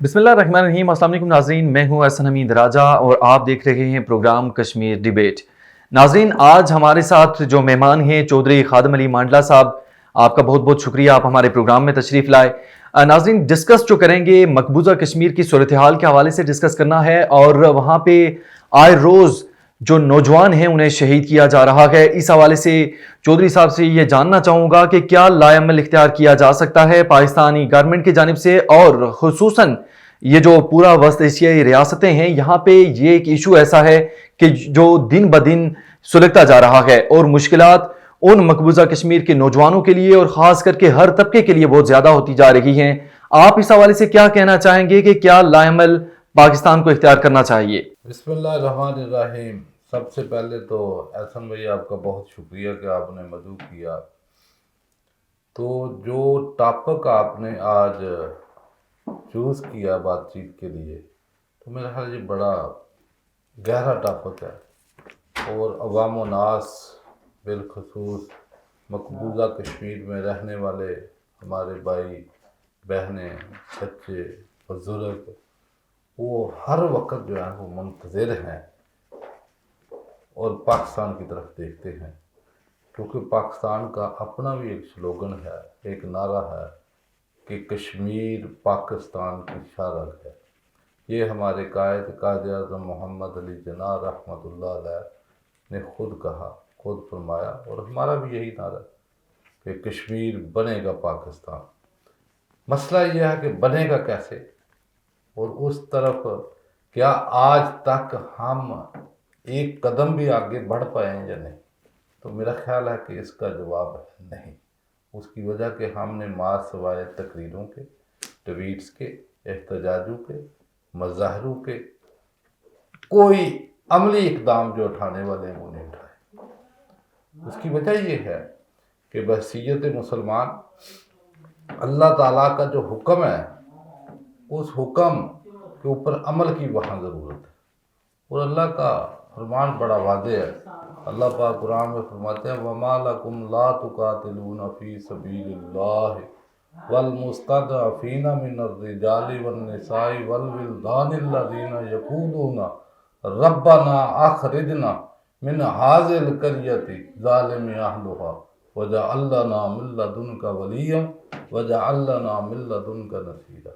بسم اللہ الرحمن الرحیم۔ السلام علیکم ناظرین، میں ہوں احسن حمید راجہ اور آپ دیکھ رہے ہیں پروگرام کشمیر ڈیبیٹ۔ ناظرین، آج ہمارے ساتھ جو مہمان ہیں چودھری خادم علی مانڈلہ صاحب، آپ کا بہت بہت شکریہ، آپ ہمارے پروگرام میں تشریف لائے۔ ناظرین، ڈسکس جو کریں گے مقبوضہ کشمیر کی صورتحال کے حوالے سے ڈسکس کرنا ہے، اور وہاں پہ آئے روز جو نوجوان ہیں انہیں شہید کیا جا رہا ہے، اس حوالے سے چودھری صاحب سے یہ جاننا چاہوں گا کہ کیا لائے عمل اختیار کیا جا سکتا ہے پاکستانی گورنمنٹ کی جانب سے، اور خصوصاً یہ جو پورا وسط ایشیائی ریاستیں ہیں یہاں پہ یہ ایک ایشو ایسا ہے کہ جو دن بدن سلگتا جا رہا ہے، اور مشکلات ان مقبوضہ کشمیر کے نوجوانوں کے لیے اور خاص کر کے ہر طبقے کے لیے بہت زیادہ ہوتی جا رہی ہیں۔ آپ اس حوالے سے کیا کہنا چاہیں گے کہ کیا لائے عمل پاکستان کو اختیار کرنا چاہیے؟ بسم اللہ الرحمن الرحیم۔ سب سے پہلے تو احسن بھائی آپ کا بہت شکریہ کہ آپ نے مدعو کیا۔ تو جو ٹاپک آپ نے آج چوز کیا بات چیت کے لیے، تو میرا خیال یہ بڑا گہرا ٹاپک ہے، اور عوام و ناس بالخصوص مقبوضہ کشمیر میں رہنے والے ہمارے بھائی بہنیں، بچے، بزرگ، وہ ہر وقت جو ہے وہ منتظر ہیں اور پاکستان کی طرف دیکھتے ہیں، کیونکہ پاکستان کا اپنا بھی ایک سلوگن ہے، ایک نعرہ ہے کہ کشمیر پاکستان کی شارگ ہے۔ یہ ہمارے قائد اعظم محمد علی جناح رحمۃ اللہ علیہ نے خود کہا، خود فرمایا، اور ہمارا بھی یہی نعرہ ہے کہ کشمیر بنے گا پاکستان۔ مسئلہ یہ ہے کہ بنے گا کیسے، اور اس طرف کیا آج تک ہم ایک قدم بھی آگے بڑھ پائے ہیں یا نہیں؟ تو میرا خیال ہے کہ اس کا جواب ہے نہیں۔ اس کی وجہ کہ ہم نے سوائے تقریروں کے، ٹویٹس کے، احتجاجوں کے، مظاہروں کے، کوئی عملی اقدام جو اٹھانے والے ہیں وہ نہیں اٹھائے۔ اس کی وجہ یہ ہے کہ بحیثیت مسلمان اللہ تعالیٰ کا جو حکم ہے، اس حکم کے اوپر عمل کی وہاں ضرورت ہے، اور اللہ کا فرمان بڑا واضح ہے۔ اللہ پاک قرآن میں فرماتے ہیں وَمَا لَكُمْ لَا تُقَاتِلُونَ فِي سَبِيلِ اللَّهِ وَالْمُسْتَضْعَفِينَ مِنَ الرِّجَالِ وَالنِّسَاءِ وَالْوِلْدَانِ الَّذِينَ يَقُولُونَ رَبَّنَا أَخْرِجْنَا مِنْ هَٰذِهِ الْقَرْيَةِ ظَالِمِ أَهْلُهَا وَاجْعَل لَّنَا مِن لَّدُنكَ وَلِيًّا وَاجْعَل لَّنَا مِن لَّدُنكَ نَصِيرًا۔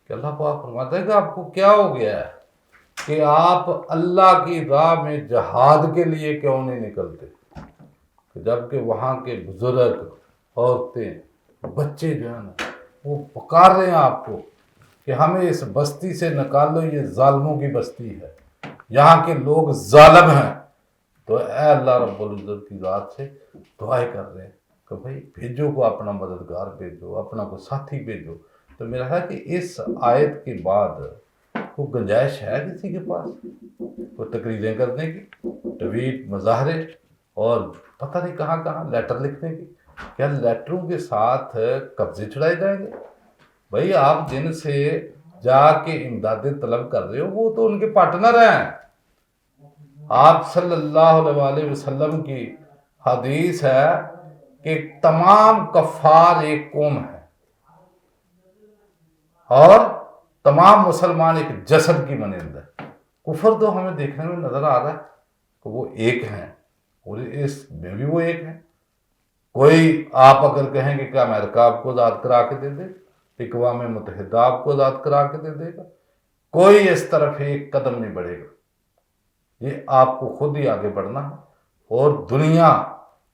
کہ اللہ پاک فرماتا ہے کہ آپ کو کیا ہو گیا ہے کہ آپ اللہ کی راہ میں جہاد کے لیے کیوں نہیں نکلتے، جبکہ وہاں کے بزرگ، عورتیں، بچے جو ہیں نا وہ پکار رہے ہیں آپ کو کہ ہمیں اس بستی سے نکالو، یہ ظالموں کی بستی ہے، یہاں کے لوگ ظالم ہیں۔ تو اے اللہ رب العزت کی ذات سے دعائیں کر رہے ہیں کہ بھائی بھیجو کو اپنا مددگار بھیجو، اپنا کوئی ساتھی بھیجو۔ تو میرا ہے کہ اس آیت کے بعد کوئی گنجائش ہے کسی کے پاس کوئی تقریریں کرنے کی، ٹویٹ، مظاہرے، اور پتہ نہیں کہاں کہاں لیٹر لکھنے کی؟ کیا لیٹروں کے ساتھ قبضے چھڑائے جائیں گے؟ بھائی آپ جن سے جا کے امدادیں طلب کر رہے ہو وہ تو ان کے پارٹنر ہیں۔ آپ صلی اللہ علیہ وسلم کی حدیث ہے کہ تمام کفار ایک قوم ہے، اور تمام مسلمان ایک جسد کی مانند ہے۔ کفر تو ہمیں دیکھنے میں نظر آ رہا ہے کہ وہ ایک ہیں، اور اس میں بھی وہ ایک ہیں۔ کوئی آپ اگر کہیں کہ کیا امریکہ آپ کو آزاد کرا کے دے دے، اقوام متحدہ آپ کو آزاد کرا کے دے دے گا، کوئی اس طرف ایک قدم نہیں بڑھے گا۔ یہ آپ کو خود ہی آگے بڑھنا ہے، اور دنیا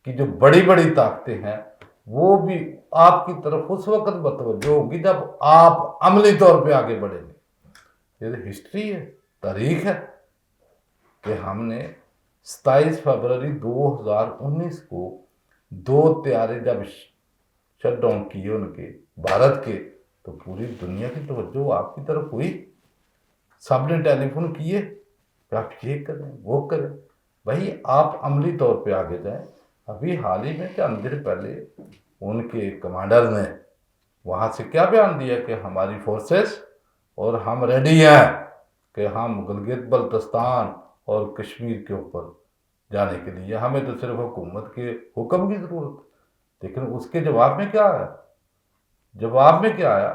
کی جو بڑی بڑی طاقتیں ہیں وہ بھی آپ کی طرف اس وقت متوجہ ہوگی جب آپ عملی طور پہ آگے بڑھیں گے۔ یہ ہسٹری ہے، تاریخ ہے کہ ہم نے 27 فروری 2019 کو 2 طیارے جب شٹ ڈاؤن کیے ان کے بھارت کے، تو پوری دنیا کی توجہ آپ کی طرف ہوئی، سب نے ٹیلی فون کیے کہ آپ یہ کریں وہ کریں۔ بھائی آپ عملی طور پہ آگے جائیں۔ ابھی حال ہی میں چند دن پہلے ان کے کمانڈر نے وہاں سے کیا بیان دیا کہ ہماری فورسز اور ہم ریڈی ہیں کہ ہم گلگت بلتستان اور کشمیر کے اوپر جانے کے لیے، ہمیں تو صرف حکومت کے حکم کی ضرورت ہے۔ لیکن اس کے جواب میں کیا آیا؟ جواب میں کیا آیا؟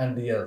NDS,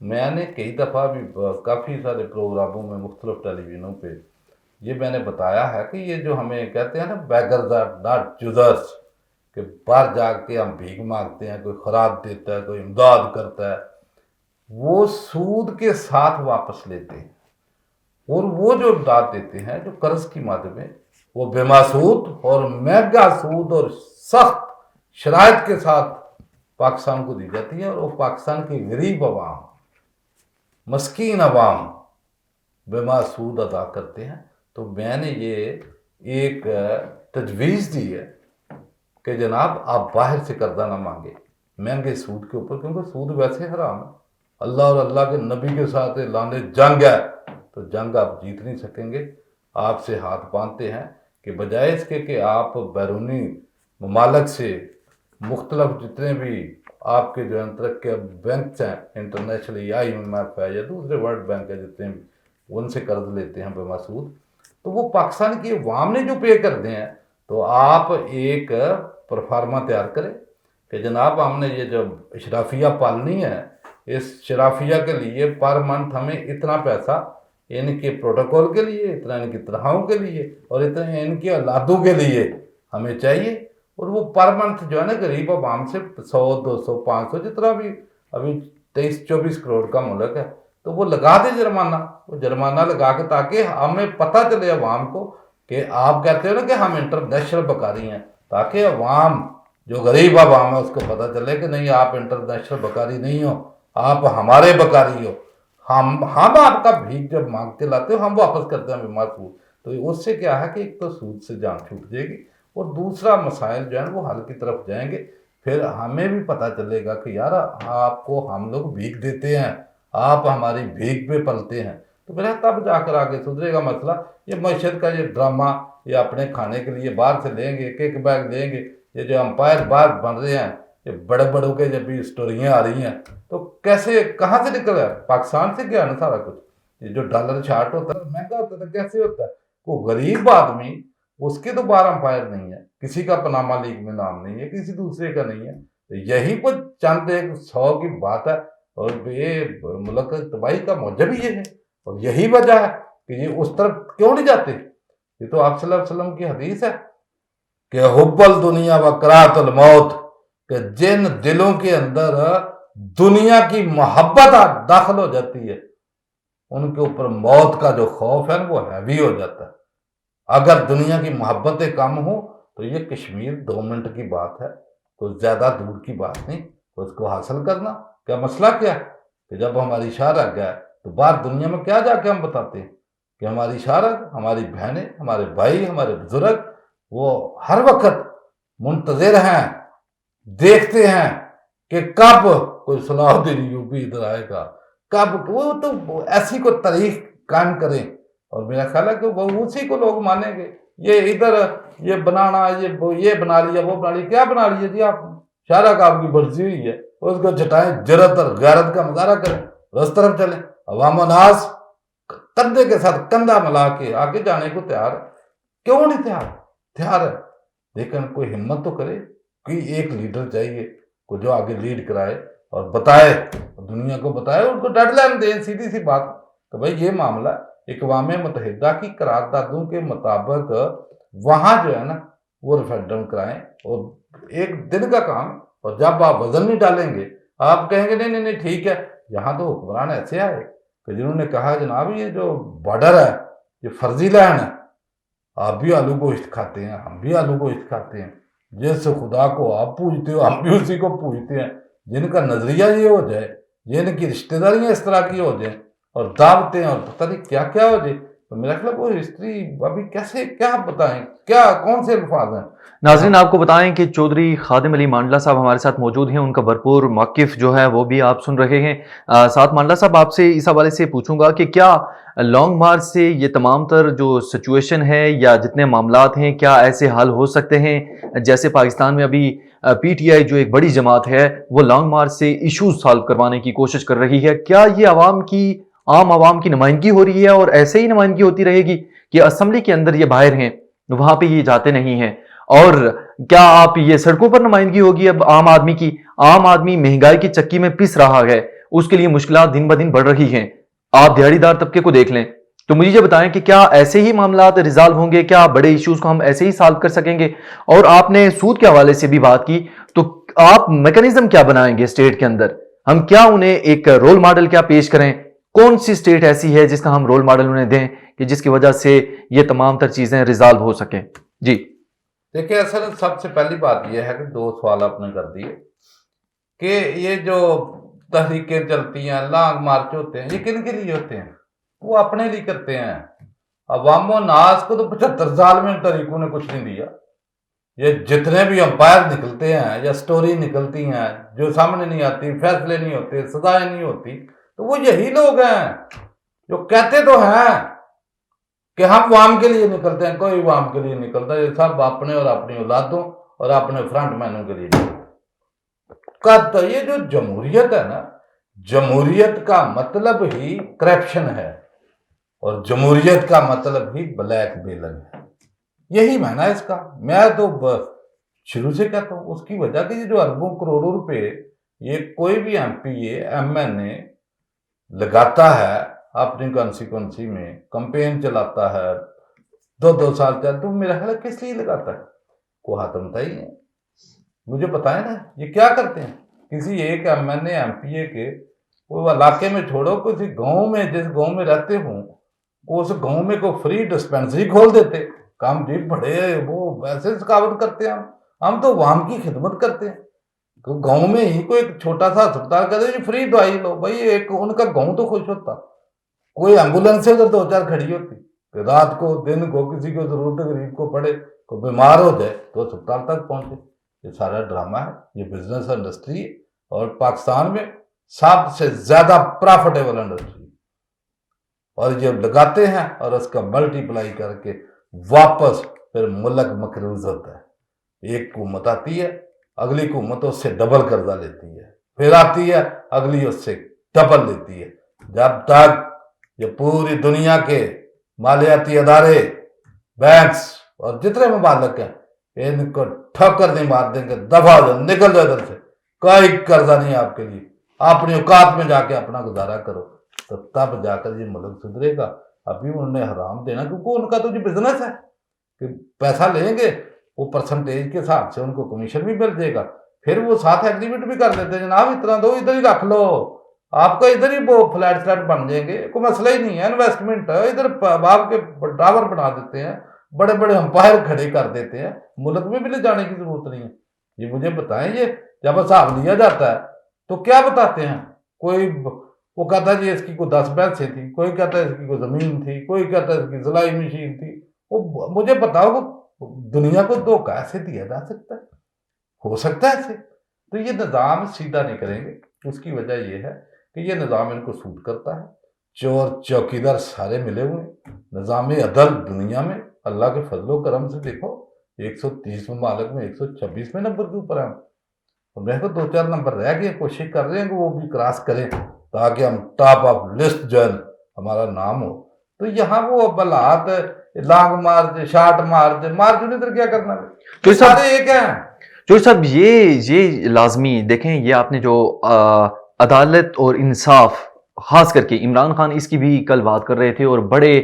میں نے کئی دفعہ بھی کافی سارے پروگراموں میں مختلف ٹیلی ویژنوں پہ یہ میں نے بتایا ہے کہ یہ جو ہمیں کہتے ہیں نا بیگرز آر ناٹ چوزرس، کہ باہر جا کے ہم بھیک مانگتے ہیں، کوئی خوراک دیتا ہے، کوئی امداد کرتا ہے، وہ سود کے ساتھ واپس لیتے ہیں، اور وہ جو امداد دیتے ہیں جو قرض کی مد میں، وہ بے سود اور مہنگا سود اور سخت شرائط کے ساتھ پاکستان کو دی جاتی ہے، اور وہ پاکستان کی غریب عوام، مسکین عوام بے سود ادا کرتے ہیں۔ تو میں نے یہ ایک تجویز دی ہے کہ جناب آپ باہر سے قرضہ نہ مانگے مہنگے سود کے اوپر، کیونکہ سود ویسے حرام ہے، اللہ اور اللہ کے نبی کے ساتھ اعلان جنگ ہے، تو جنگ آپ جیت نہیں سکیں گے۔ آپ سے ہاتھ باندھتے ہیں کہ بجائے اس کے کہ آپ بیرونی ممالک سے مختلف جتنے بھی آپ کے جو ترقی بینکس ہیں، انٹرنیشنلی IMF ہے یا دوسرے ورلڈ بینک ہے، جتنے بھی ان سے قرض لیتے ہیں بے سود، تو وہ پاکستان کی عوام نے جو پے کر دے ہیں، تو آپ ایک پرفارما تیار کریں کہ جناب ہم نے یہ جو اشرافیہ پالنی ہے، اس شرافیہ کے لیے پر منتھ ہمیں اتنا پیسہ ان کے پروٹوکول کے لیے، اتنا ان کی تنخواہوں کے لیے، اور اتنا ان کی اولادوں کے لیے ہمیں چاہیے، اور وہ پر منتھ جو ہے نا غریب عوام سے 100 200 500 جتنا بھی ابھی 23-24 کروڑ کا ملک ہے، تو وہ لگا دے جرمانہ، وہ جرمانہ لگا کے تاکہ ہمیں پتہ چلے عوام کو کہ آپ کہتے ہو نا کہ ہم انٹرنیشنل بکاری ہیں، تاکہ عوام جو غریب عوام ہے اس کو پتہ چلے کہ نہیں آپ انٹرنیشنل بکاری نہیں ہو، آپ ہمارے بکاری ہو، ہم آپ کا بھیک جب مانگتے لاتے ہو ہم واپس کرتے ہیں بے سود۔ تو اس سے کیا ہے کہ ایک تو سود سے جان چھوٹ جائے گی، اور دوسرا مسائل جو ہیں وہ حل کی طرف جائیں گے، پھر ہمیں بھی پتہ چلے گا کہ یار آپ کو ہم لوگ بھیک دیتے ہیں، آپ ہماری بھیک پہ پلتے ہیں، تو پھر تب جا کر آگے سدھرے گا مسئلہ۔ یہ معیشت کا یہ ڈرامہ، یہ اپنے کھانے کے لیے باہر سے لیں گے، ایک بیگ لیں گے، یہ جو امپائر باہر بن رہے ہیں، یہ بڑے بڑوں کے جب بھی اسٹوریاں آ رہی ہیں، تو کیسے کہاں سے نکل ہے؟ پاکستان سے گیا نا سارا کچھ۔ یہ جو ڈالر شارٹ ہوتا ہے مہنگا ہوتا ہے، کیسے ہوتا ہے؟ وہ غریب آدمی، اس کے تو باہر امپائر نہیں ہے، کسی کا پاناما لیگ میں نام نہیں ہے، کسی دوسرے کا نہیں ہے، تو یہی کچھ چند 100 کی بات ہے، اور یہ ملک تباہی کا موجب ہی یہ ہے، اور یہی وجہ ہے کہ یہ اس طرف کیوں نہیں جاتے۔ یہ تو آپ صلی اللہ علیہ وسلم کی حدیث ہے کہ حب الدنیا و کراہت الموت، کہ جن دلوں کے اندر دنیا کی محبت داخل ہو جاتی ہے ان کے اوپر موت کا جو خوف ہے وہ ہیوی ہو جاتا ہے۔ اگر دنیا کی محبتیں کم ہوں تو یہ کشمیر 2 منٹ کی بات ہے، کوئی زیادہ دور کی بات نہیں، اس کو حاصل کرنا کیا مسئلہ کیا ہے کہ جب ہماری شاہراہ گیا تو باہر دنیا میں کیا جا کے ہم بتاتے ہیں کہ ہماری شاہراہ، ہماری بہنیں، ہمارے بھائی، ہمارے بزرگ وہ ہر وقت منتظر ہیں، دیکھتے ہیں کہ کب کوئی صلاح الدین ایوبی ادھر آئے گا، کب وہ تو ایسی کو تاریخ قائم کریں، اور میرا خیال ہے کہ وہ اسی کو لوگ مانیں گے۔ یہ ادھر یہ بنانا، یہ بنا لیا، وہ بنا لیا، کیا بنا لیا جی آپ نے؟ شاہراہ کا آپ کی برسی ہوئی ہے، اس کو جٹائیں، جرت اور غیرت کا مظاہرہ کریں، اس طرف چلیں۔ عوام الناس کندھے کے ساتھ کندھا ملا کے آگے جانے کو تیار ہے، کیوں نہیں تیار ہے، لیکن کوئی ہمت تو کرے، کوئی ایک لیڈر چاہیے کو جو آگے لیڈ کرائے اور بتائے، دنیا کو بتائے، ان کو ڈیڈ لائن دیں، سیدھی سی بات کہ بھائی یہ معاملہ اقوام متحدہ کی قراردادوں کے مطابق وہاں جو ہے نا وہ ریفرینڈم کرائیں، اور ایک دن کا کام، اور جب آپ وزن نہیں ڈالیں گے، آپ کہیں گے نہیں ٹھیک ہے۔ یہاں تو حکمران ایسے آئے کہ جنہوں نے کہا جناب یہ جو بارڈر ہے یہ فرضی لائن ہے، آپ بھی آلو گوشت کھاتے ہیں، ہم بھی آلو گوشت کھاتے ہیں، جس خدا کو آپ پوجتے ہو ہم بھی اسی کو پوجتے ہیں۔ جن کا نظریہ یہ ہو جائے، جن کی رشتہ داریاں اس طرح کی ہو جائیں، اور دعوتیں اور پتہ نہیں کیا کیا ہو جائے، تو میرا خیال وہ ہسٹری ابھی کیسے کیا بتائیں، کیا کون سے الفاظ ہیں۔ ناظرین آپ کو بتائیں کہ چودھری خادم علی مانڈلا صاحب ہمارے ساتھ موجود ہیں، ان کا بھرپور موقف جو ہے وہ بھی آپ سن رہے ہیں۔ ساتھ مانڈلا صاحب آپ سے اس حوالے سے پوچھوں گا کہ کیا لانگ مارچ سے یہ تمام تر جو سچویشن ہے یا جتنے معاملات ہیں کیا ایسے حل ہو سکتے ہیں؟ جیسے پاکستان میں ابھی PTI جو ایک بڑی جماعت ہے وہ لانگ مارچ سے ایشوز سالو کروانے کی کوشش کر رہی ہے، کیا یہ عام عوام کی نمائندگی ہو رہی ہے اور ایسے ہی نمائندگی ہوتی رہے گی کہ اسمبلی کے اندر یہ باہر ہیں، وہاں پہ یہ جاتے نہیں ہیں؟ اور کیا آپ یہ سڑکوں پر نمائندگی ہوگی اب عام آدمی کی؟ عام آدمی مہنگائی کی چکی میں پس رہا ہے، اس کے لیے مشکلات دن بدن بڑھ رہی ہیں. آپ دیہڑی دار طبقے کو دیکھ لیں. تو مجھے یہ بتائیں کہ کیا ایسے ہی معاملات ریزالو ہوں گے؟ کیا بڑے ایشوز کو ہم ایسے ہی سالو کر سکیں گے؟ اور آپ نے سود کے حوالے سے بھی بات کی، تو آپ میکنزم کیا بنائیں گے اسٹیٹ کے اندر؟ ہم کیا انہیں ایک رول ماڈل کیا پیش کریں؟ کون سی اسٹیٹ ایسی ہے جس کا ہم رول ماڈل انہیں دیں کہ جس کی وجہ سے یہ تمام تر چیزیں ریزالو ہو سکیں؟ جی دیکھیں، اصل سب سے پہلی بات یہ ہے کہ 2 سوال آپ نے کر دیے کہ یہ جو تحریکیں چلتی ہیں، لانگ مارچ ہوتے ہیں، یہ کن کے لیے ہوتے ہیں؟ وہ اپنے لیے کرتے ہیں. عوام و ناس کو تو 75 سال میں ان تحریکوں نے کچھ نہیں دیا. یہ جتنے بھی امپائر نکلتے ہیں یا سٹوری نکلتی ہیں جو سامنے نہیں آتی، فیصلے نہیں ہوتے، سزائیں نہیں ہوتی، تو وہ یہی لوگ ہیں جو کہتے تو ہیں کہ ہم عوام کے لیے نکلتے ہیں. کوئی عوام کے لیے نکلتا ہے، یہ سب اپنے اور اپنی اولادوں اور اپنے فرنٹ مینوں کے لیے نکلتا. یہ جو جمہوریت ہے نا، جمہوریت کا مطلب ہی کرپشن ہے، اور جمہوریت کا مطلب ہی بلیک میلنگ ہے. یہی معنی ہے اس کا. میں تو شروع سے کہتا ہوں اس کی وجہ کہ یہ جو اربوں کروڑوں روپے یہ کوئی بھی ایم پی ایم این اے لگاتا ہے اپنی کانسٹیٹوئنسی میں، کمپین چلاتا ہے 2 سال چلتا، تو میرا خیال ہے کس لیے لگاتا ہے؟ کو ہاتمتا ہی ہے. مجھے بتائیں نا یہ کیا کرتے ہیں. کسی ایک M N A M P A کے وہ علاقے میں چھوڑو، کسی گاؤں میں جس گاؤں میں رہتے ہوں اس گاؤں میں کوئی فری ڈسپینسری کھول دیتے. کام جی بڑے وہ ویسے ثقافت کرتے ہیں. ہم تو عوام کی خدمت کرتے ہیں. گاؤں میں ہی کوئی ایک چھوٹا سا ہسپتال کہتے ہیں فری دوائی لو، بھائی ایک ان کا گاؤں تو خوش ہوتا. کوئی ایمبولینس سے ادھر 2-4 کھڑی ہوتی کہ رات کو دن کو کسی کو ضرورت غریب کو پڑے، کوئی بیمار ہو جائے تو ہسپتال تک پہنچے. یہ سارا ڈرامہ ہے، یہ بزنس انڈسٹری ہے، اور پاکستان میں سب سے زیادہ پرافٹیبل انڈسٹری، اور یہ لگاتے ہیں اور اس کا ملٹی پلائی کر کے واپس پھر ملک مقروض ہوتا ہے. ایک حکومت آتی ہے، اگلی حکومت اس سے ڈبل قرضہ لیتی ہے، پھر آتی ہے اگلی اس سے ڈبل لیتی ہے. جب تک یہ پوری دنیا کے مالیاتی ادارے، بینکس اور جتنے ممالک ہیں ان کو ٹھوکر نہیں مار دیں گے دفعہ ہو جاؤ، نکل جاؤ ادھر سے، کوئی قرضہ نہیں آپ کے لیے، اپنی اوقات میں جا کے اپنا گزارا کرو، تو تب جا کر یہ ملک سدھرے گا. ابھی انہوں نے حرام دینا، کیونکہ ان کا تو جو بزنس ہے کہ پیسہ لیں گے وہ پرسنٹیج کے حساب سے ان کو کمیشن بھی مل جائے گا. پھر وہ ساتھ ایگریمنٹ بھی کر دیتے ہیں، جناب اتنا دو، ادھر ہی رکھ لو، آپ کا ادھر ہی وہ فلیٹ بن جائیں گے، کوئی مسئلہ ہی نہیں ہے، انویسٹمنٹ ہے ادھر. آپ کے ٹاور بنا دیتے ہیں، بڑے بڑے امپائر کھڑے کر دیتے ہیں، ملک میں بھی لے جانے کی ضرورت نہیں ہے. یہ مجھے بتائیں، یہ جب حساب لیا جاتا ہے تو کیا بتاتے ہیں؟ کوئی وہ کہتا ہے جی اس کی کوئی 10 بھینسیں تھی، کوئی کہتا ہے اس کی کوئی زمین تھی، کوئی کہتا ہے اس کی سلائی مشین تھی. وہ مجھے بتاؤ وہ دنیا کو دھوکہ ایسے دیا جا سکتا ہے؟ ہو سکتا ہے ایسے؟ تو یہ نظام سیدھا نہیں کریں گے. اس کی وجہ یہ ہے کہ یہ نظام ان کو سوٹ کرتا ہے. چور چوکیدار سارے ملے ہوئے ہیں. نظام عدل دنیا میں اللہ کے فضل و کرم سے دیکھو 130 ممالک میں 126ویں نمبر کے اوپر ہیں. میرے کو 2-4 نمبر رہ گئے، کوشش کر رہے ہیں کہ وہ بھی کراس کریں تاکہ ہم ٹاپ آف لسٹ جو ہے ہمارا نام ہو. تو یہاں وہ بلات لانگ مارچ، شارٹ مارچ ادھر کیا کرنا ہے؟ تو سارے ایک ہیں. جو صاحب یہ لازمی دیکھیں، یہ آپ نے جو عدالت اور انصاف، خاص کر کے عمران خان اس کی بھی کل بات کر رہے تھے اور بڑے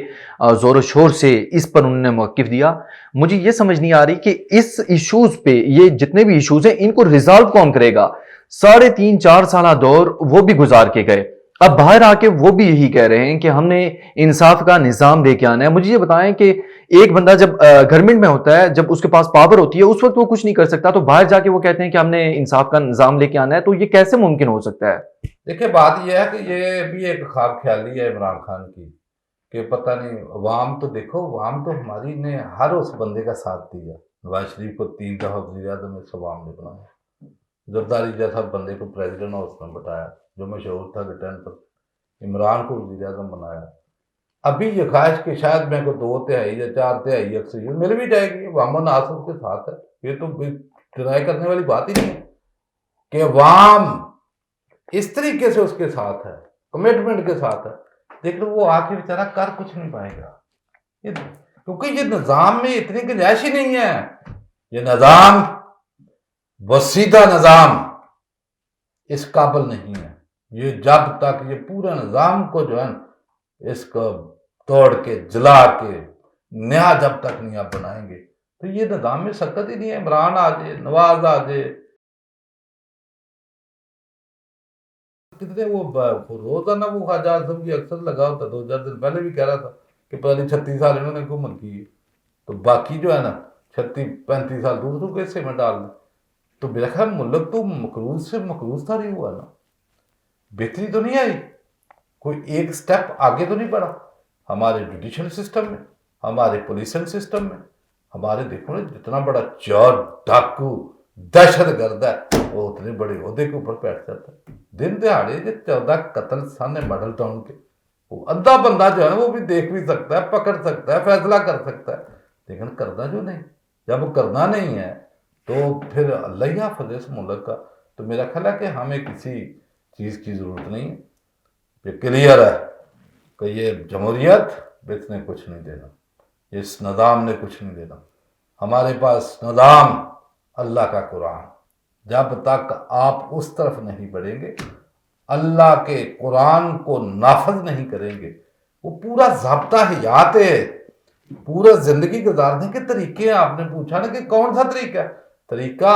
زور و شور سے اس پر انہوں نے موقف دیا. مجھے یہ سمجھ نہیں آ رہی کہ اس ایشوز پہ، یہ جتنے بھی ایشوز ہیں ان کو ریزالو کون کرے گا؟ 3.5-4 سالہ دور وہ بھی گزار کے گئے، اب باہر آ کے وہ بھی یہی کہہ رہے ہیں کہ ہم نے انصاف کا نظام دے کے آنا ہے. مجھے یہ بتائیں کہ ایک بندہ جب گورنمنٹ میں ہوتا ہے، جب اس کے پاس پاور ہوتی ہے، اس وقت وہ کچھ نہیں کر سکتا، تو باہر جا کے وہ کہتے ہیں کہ ہم نے انصاف کا نظام لے کے آنا ہے. تو یہ کیسے ممکن ہو سکتا ہے؟ دیکھیں بات یہ ہے کہ یہ بھی ایک خواب خیالی ہے عمران خان کی کہ پتہ نہیں. عوام تو دیکھو، عوام تو ہماری نے ہر اس بندے کا ساتھ دیا. نواز شریف کو 3 دفعہ وزیر اعظم اس عوام نے بنایا، زرداری جیسا بندے کو پریزیڈنٹ ہاؤس میں بتایا جو مشہور تھا ریٹرن پر، عمران کو وزیر اعظم بنایا. ابھی یہ خواہش کہ شاید میں کو 2/3 یا 4/3 اکثریت مل بھی جائے گی، عوام الناس کے ساتھ ہے. یہ تو ڈرائی کرنے والی بات ہی نہیں ہے کہ عوام اس طریقے سے اس کے ساتھ ہے، کمٹمنٹ کے ساتھ ہے. لیکن وہ آ کے بیچارہ کر کچھ نہیں پائے گا، کیونکہ یہ نظام میں اتنی گنجائش ہی نہیں ہے. یہ نظام وسیدہ نظام اس قابل نہیں ہے. یہ جب تک یہ پورے نظام کو جو ہے نا اس کو توڑ کے جلا کے نیا جب تک نہیں آپ بنائیں گے تو یہ نظام میں سکت ہی نہیں ہے. عمران آ جائے، نواز آ جائے، کتنے وہ روزانہ وہ خواجہ اعظم کی اکثر لگا ہوتا، 2 4 دن پہلے بھی کہہ رہا تھا کہ پتہ نہیں 36 سال انہوں نے حکومت کی ہے تو باقی جو ہے نا 36 35 سال دوسروں کے حصے میں ڈال دیں. تو میرا خیال ملک تو مقروض سے مقروض تھا نہیں ہوا نا، بہتری تو نہیں آئی، کوئی ایک سٹیپ آگے تو نہیں بڑھا. ہمارے جوڈیشل سسٹم میں، ہمارے پولیسنگ سسٹم میں، ہمارے دیکھو نا جتنا بڑا چور ڈاکو دہشت گرد ہے وہ اتنے بڑے عہدے کے اوپر بیٹھ جاتا ہے. دن دہاڑے جو 14 قتل سن ماڈل ٹاؤن کے، وہ اندھا بندہ جو ہے نا وہ بھی دیکھ بھی سکتا ہے، پکڑ سکتا ہے، فیصلہ کر سکتا ہے، لیکن کرنا جو نہیں. جب کرنا نہیں ہے تو پھر اللہ ہی حافظ ہے اس ملک کا. تو میرا خیال ہے کہ ہمیں کسی چیز کی ضرورت نہیں ہے. یہ کلیئر ہے کہ یہ جمہوریت اس نے کچھ نہیں دینا، اس نظام نے کچھ نہیں دینا. ہمارے پاس نظام اللہ کا قرآن، جب تک آپ اس طرف نہیں بڑھیں گے، اللہ کے قرآن کو نافذ نہیں کریں گے، وہ پورا ضابطہ حیات ہے، پورا زندگی گزارنے کے طریقے ہیں. آپ نے پوچھا نا کہ کون سا طریقہ ہے؟ طریقہ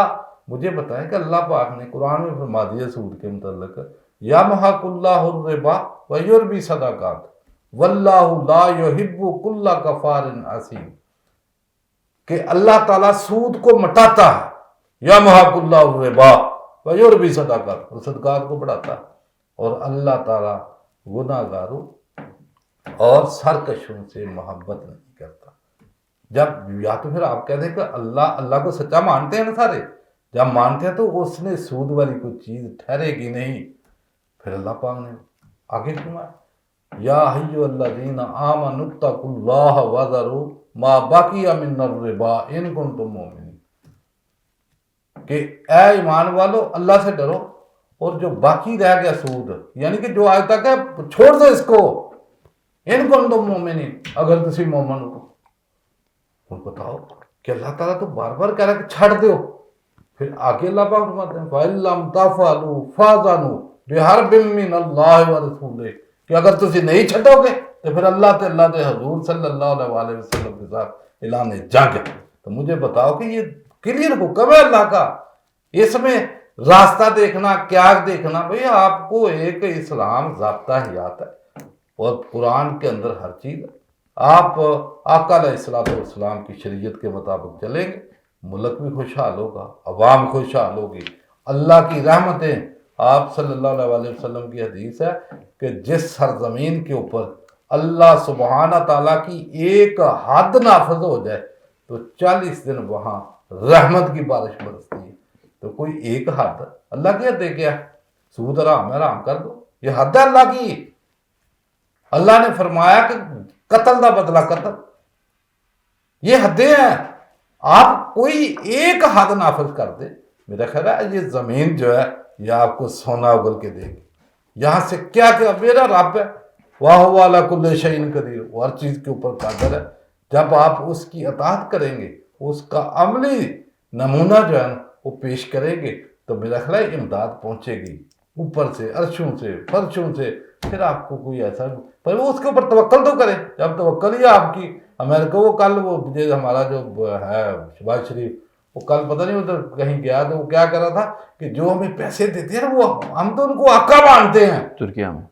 مجھے بتائیں کہ اللہ پاک نے قرآن میں فرما دیا سود کے متعلق، یمحق اللہ الربا ویربی صدقات واللہ لا یحب کل کفار اثیم، کہ اللہ تعالیٰ سود کو مٹاتا ہے، یمحق اللہ الربا ویربی صدقات، اور صدقات کو بڑھاتا ہے، اور اللہ تعالیٰ گناہ گاروں اور سرکشوں سے محبت نہیں کرتا. جب یا تو پھر آپ کہتے ہیں کہ اللہ کو سچا مانتے ہیں نا سارے، جب مانتے ہیں تو اس نے سود والی کوئی چیز ٹھہرے گی نہیں. پھر اللہ پاک نے آگے فرمایا یا ایھا الذین آمنوا اتقوا اللہ وذروا ما بقی من الربا ان کنتم مؤمنین، کہ اے ایمان والو اللہ سے ڈرو اور جو باقی رہ گیا سود، یعنی کہ جو آج تک ہے چھوڑ دو اس کو، ان کنتم مؤمنین، اگر تسی مومن ہو. تو بتاؤ کہ اللہ تعالیٰ تو بار بار کہہ رہا ہے کہ چھڑ دو. پھر آگے اللہ پاک فرماتے ہیں فَإِن لَّمْ تَفْعَلُوا فَأْذَنُوا بِحَرْبٍ مِّنَ اللَّهِ وَرَسُولِهِ، کہ اگر تسی نہیں چھڑو گے تو پھر اللہ دے حضور صلی اللہ علیہ وسلم کے ساتھ اعلان جنگ ہے. تو مجھے بتاؤ کہ یہ کلیئر حکم ہے اللہ کا، اس میں راستہ دیکھنا کیا دیکھنا. بھئی آپ کو ایک اسلام ضابطہ حیات ہے اور قرآن کے اندر ہر چیز ہے. آپ آقا علیہ السلام کی شریعت کے مطابق چلیں گے، ملک بھی خوشحال ہوگا، عوام خوشحال ہوگی، اللہ کی رحمتیں. آپ صلی اللہ علیہ وسلم کی حدیث ہے کہ جس سرزمین کے اوپر اللہ سبحانہ تعالیٰ کی ایک حد نافذ ہو جائے تو 40 دن وہاں رحمت کی بارش برستی ہے. تو کوئی ایک حد اللہ کی حد ہے کیا؟ سود حرام ہے، حرام کر دو، یہ حد ہے اللہ کی. اللہ نے فرمایا کہ قتل دا بدلہ قتل، یہ حدیں ہیں. آپ کوئی ایک حد نافذ کر دے، میرا خیال ہے یہ زمین جو ہے یہ آپ کو سونا اگل کے دے گی. یہاں سے کیا میرا رب ہے وَهُوَ عَلَىٰ كُلِّ شَيْءٍ قَدِيرٌ، وہ ہر چیز کے اوپر قادر ہے. جب آپ اس کی اطاعت کریں گے، اس کا عملی نمونہ جو ہے نا وہ پیش کریں گے تو میرا خیال ہے امداد پہنچے گی اوپر سے، عرشوں سے، فرشوں سے. پھر آپ کو کوئی ایسا پر وہ اس کے اوپر توکل تو کرے. جب توکل ہی آپ کی امریکہ، وہ کل وہ ہمارا جو ہے شہباز شریف، وہ کل پتہ نہیں ادھر کہیں گیا تو وہ کیا کر رہا تھا کہ جو ہمیں پیسے دیتے ہیں وہ ہم تو ان کو آقا مانتے ہیں، ترکیہ میں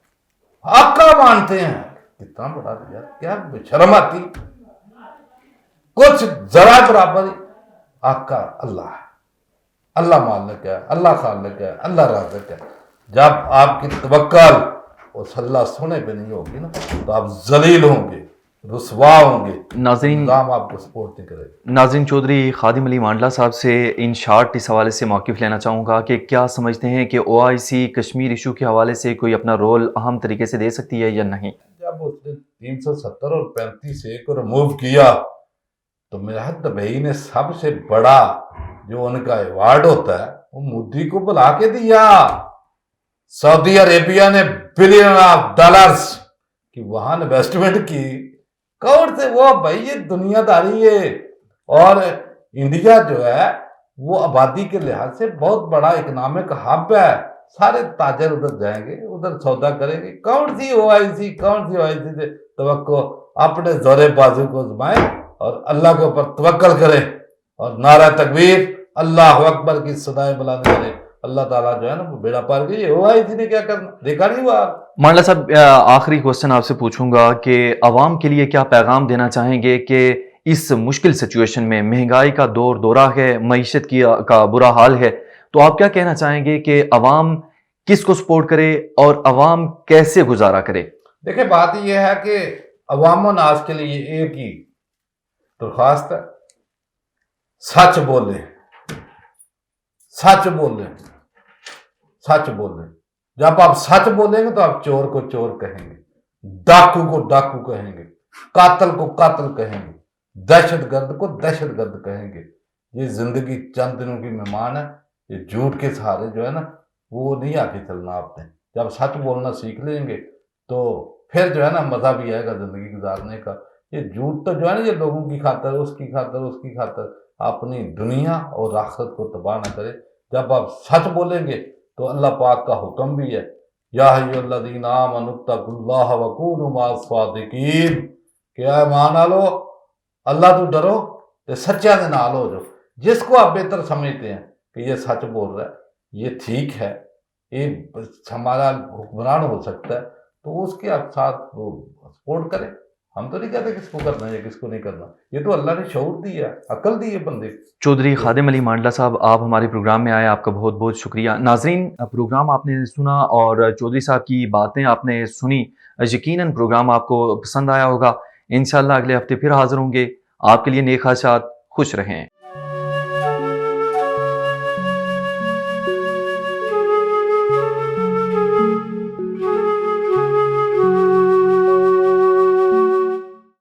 آقا مانتے ہیں. کتنا بڑا یار، کیا شرم آتی، کچھ ذرا برابر آقا اللہ ہے، اللہ مالک ہے، اللہ خالق ہے، اللہ رازق ہے. جب آپ کی توکل اس اللہ سونے پہ نہیں ہوگی نا تو آپ ذلیل ہوں گے، رسوا ہوں گے، ناظرین نظام آپ کو سپورٹ نہیں کرے گا. ناظرین چودھری خادم علی مانڈلا صاحب سے ان شارٹ اس حوالے سے موقف لینا چاہوں گا کہ کیا سمجھتے ہیں کہ OIC کشمیر ایشو کے حوالے سے کوئی اپنا رول اہم طریقے سے دے سکتی ہے یا نہیں؟ جب اس نے 370 اور 35A کو ریموو کیا تو میرا دبئی نے سب سے بڑا جو ان کا ایوارڈ ہوتا ہے وہ مودی کو بلا کے دیا. سعودی عربیہ نے بلین آف ڈالرز کی وہاں انویسٹمنٹ کی. کون سے وہ بھائی یہ دنیا داری ہے. اور انڈیا جو ہے وہ آبادی کے لحاظ سے بہت بڑا اکنامک ہب ہے. سارے تاجر ادھر جائیں گے, ادھر سودا کریں گے. کون سی OIC سے توقع, اپنے زور بازو کو آزمائیں اور اللہ کے اوپر توکل کریں اور نعرہ تکبیر اللہ اکبر کی صدائیں بلند کریں. اللہ تعالیٰ جو ہے نا وہ بیڑا پار گئی. OIC نے کیا کرنا, دیکھا نہیں ہوا. مانڈلا صاحب آخری کوشچن آپ سے پوچھوں گا کہ عوام کے لیے کیا پیغام دینا چاہیں گے کہ اس مشکل سچویشن میں مہنگائی کا دورہ ہے, معیشت کا برا حال ہے, تو آپ کیا کہنا چاہیں گے کہ عوام کس کو سپورٹ کرے اور عوام کیسے گزارا کرے؟ دیکھیں بات یہ ہے کہ عوام و ناس کے لیے ایک ہی درخواست ہے, سچ بولیں, سچ بولیں, سچ بولیں. جب آپ سچ بولیں گے تو آپ چور کو چور کہیں گے, ڈاکو کو ڈاکو کہیں گے, قاتل کو قاتل کہیں گے, دہشت گرد کو دہشت گرد کہیں گے. یہ زندگی چند دنوں کی مہمان ہے, یہ جھوٹ کے سہارے جو ہے نا وہ نہیں آگے چلنا. آپ نے جب سچ بولنا سیکھ لیں گے تو پھر جو ہے نا مزہ بھی آئے گا زندگی گزارنے کا. یہ جھوٹ تو جو ہے نا یہ لوگوں کی خاطر, اس کی خاطر, اس کی خاطر اپنی دنیا اور آخرت کو تباہ نہ کرے. جب آپ سچ بولیں گے تو اللہ پاک کا حکم بھی ہے, یا ایھا الذین آمنوا اتقوا اللہ وکونوا مع الصادقین, کہ اے ایمان والو اللہ تو ڈرو تے سچیاں دے نال ہو جاؤ. جس کو آپ بہتر سمجھتے ہیں کہ یہ سچ بول رہا ہے, یہ ٹھیک ہے, یہ ہمارا حکمران ہو سکتا ہے, تو اس کے آپ ساتھ وہ سپورٹ کریں. ہم تو نہیں کہتے کس کو کرنا ہے کس کو نہیں کرنا, یہ تو اللہ نے شعور دی ہے, عقل دی ہے بندے. چودھری خادم علی مانڈلا صاحب, آپ ہمارے پروگرام میں آئے, آپ کا بہت بہت شکریہ. ناظرین, پروگرام آپ نے سنا اور چودھری صاحب کی باتیں آپ نے سنی, یقیناً پروگرام آپ کو پسند آیا ہوگا. انشاءاللہ اگلے ہفتے پھر حاضر ہوں گے. آپ کے لیے نیک خواہشات, خوش رہیں.